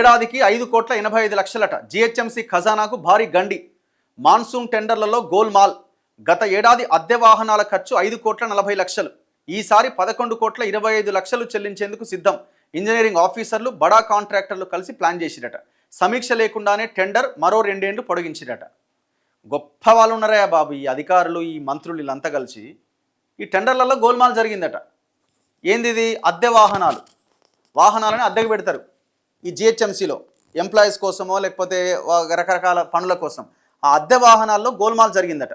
ఏడాదికి 5,85,00,000 జిహెచ్ఎంసీ ఖజానాకు భారీ గండి. మాన్సూన్ టెండర్లలో గోల్మాల్. గత ఏడాది అద్దె వాహనాల ఖర్చు 5,40,00,000. ఈసారి 11,25,00,000 చెల్లించేందుకు సిద్ధం. ఇంజనీరింగ్ ఆఫీసర్లు, బడా కాంట్రాక్టర్లు కలిసి ప్లాన్ చేసిరట. సమీక్ష లేకుండానే టెండర్ మరో 2 ఏళ్లు పొడిగించిరట. గొప్ప వాళ్ళు ఉన్నారా బాబు ఈ అధికారులు, ఈ మంత్రులు వీళ్ళంతా కలిసి. ఈ టెండర్లలో గోల్మాల్ జరిగిందట. ఏంది ఇది? అద్దె వాహనాలని అద్దెకు పెడతారు ఈ జిహెచ్ఎంసీలో, ఎంప్లాయీస్ కోసమో లేకపోతే రకరకాల పనుల కోసం. ఆ అద్దె వాహనాల్లో గోల్మాల్ జరిగిందట.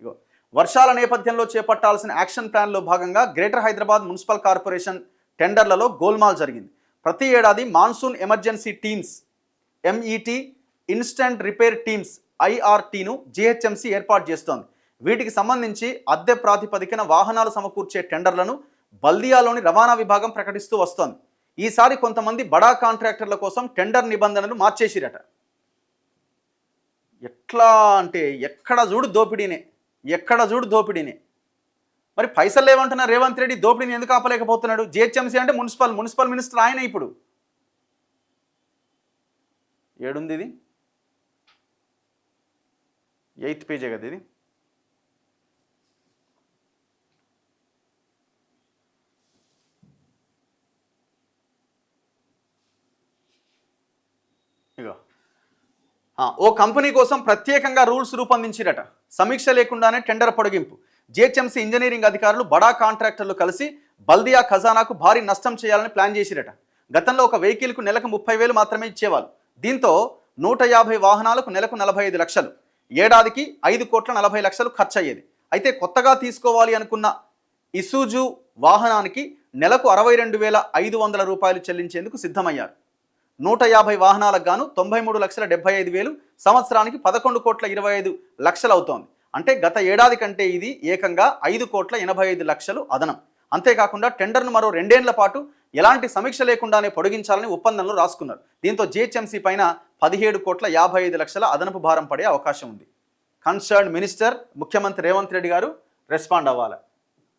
ఇగో, వర్షాల నేపథ్యంలో చేపట్టాల్సిన యాక్షన్ ప్లాన్లో భాగంగా గ్రేటర్ హైదరాబాద్ మున్సిపల్ కార్పొరేషన్ టెండర్లలో గోల్మాల్ జరిగింది. ప్రతి ఏడాది monsoon emergency teams, MET, instant repair teams, ఐఆర్టీను జిహెచ్ఎంసీ ఏర్పాటు చేస్తోంది. వీటికి సంబంధించి అద్దె ప్రాతిపదికన వాహనాలు సమకూర్చే టెండర్లను బల్దియాలోని రవాణా విభాగం ప్రకటిస్తూ వస్తోంది. ఈసారి కొంతమంది బడా కాంట్రాక్టర్ల కోసం టెండర్ నిబంధనలు మార్చేసిరట. ఎట్లా అంటే ఎక్కడ చూడు దోపిడీనే. మరి పైసలు లేవంటున్న రేవంత్ రెడ్డి దోపిడీని ఎందుకు ఆపలేకపోతున్నాడు? జిహెచ్ఎంసీ అంటే మున్సిపల్ మినిస్టర్ ఆయన. ఇప్పుడు ఏడుంది ఇది? 8th పేజే కదా ఇది. ఇగో, ఓ కంపెనీ కోసం ప్రత్యేకంగా రూల్స్ రూపొందించిరట. సమీక్ష లేకుండానే టెండర్ పొడిగింపు. జిహెచ్ఎంసీ ఇంజనీరింగ్ అధికారులు, బడా కాంట్రాక్టర్లు కలిసి బల్దియా ఖజానాకు భారీ నష్టం చేయాలని ప్లాన్ చేసిరట. గతంలో ఒక వెహికల్కు నెలకు 30,000 మాత్రమే ఇచ్చేవాళ్ళు. దీంతో 150 వాహనాలకు నెలకు 45 లక్షలు, ఏడాదికి 5,40,00,000 ఖర్చు అయ్యేది. అయితే కొత్తగా తీసుకోవాలి అనుకున్న ఇసూజు వాహనానికి నెలకు 62,500 రూపాయలు చెల్లించేందుకు సిద్ధమయ్యారు. 150 వాహనాలకు గాను 93,75,000, సంవత్సరానికి 11,25,00,000 అవుతోంది. అంటే గత ఏడాది కంటే ఇది ఏకంగా 5,85,00,000 అదనం. అంతేకాకుండా టెండర్ను మరో 2 ఏళ్ల పాటు ఎలాంటి సమీక్ష లేకుండానే పొడిగించాలని ఒప్పందంలో రాసుకున్నారు. దీంతో జిహెచ్ఎంసీ పైన 17,55,00,000 అదనపు భారం పడే అవకాశం ఉంది. కన్సర్న్ మినిస్టర్ ముఖ్యమంత్రి రేవంత్ రెడ్డి గారు రెస్పాండ్ అవ్వాలి.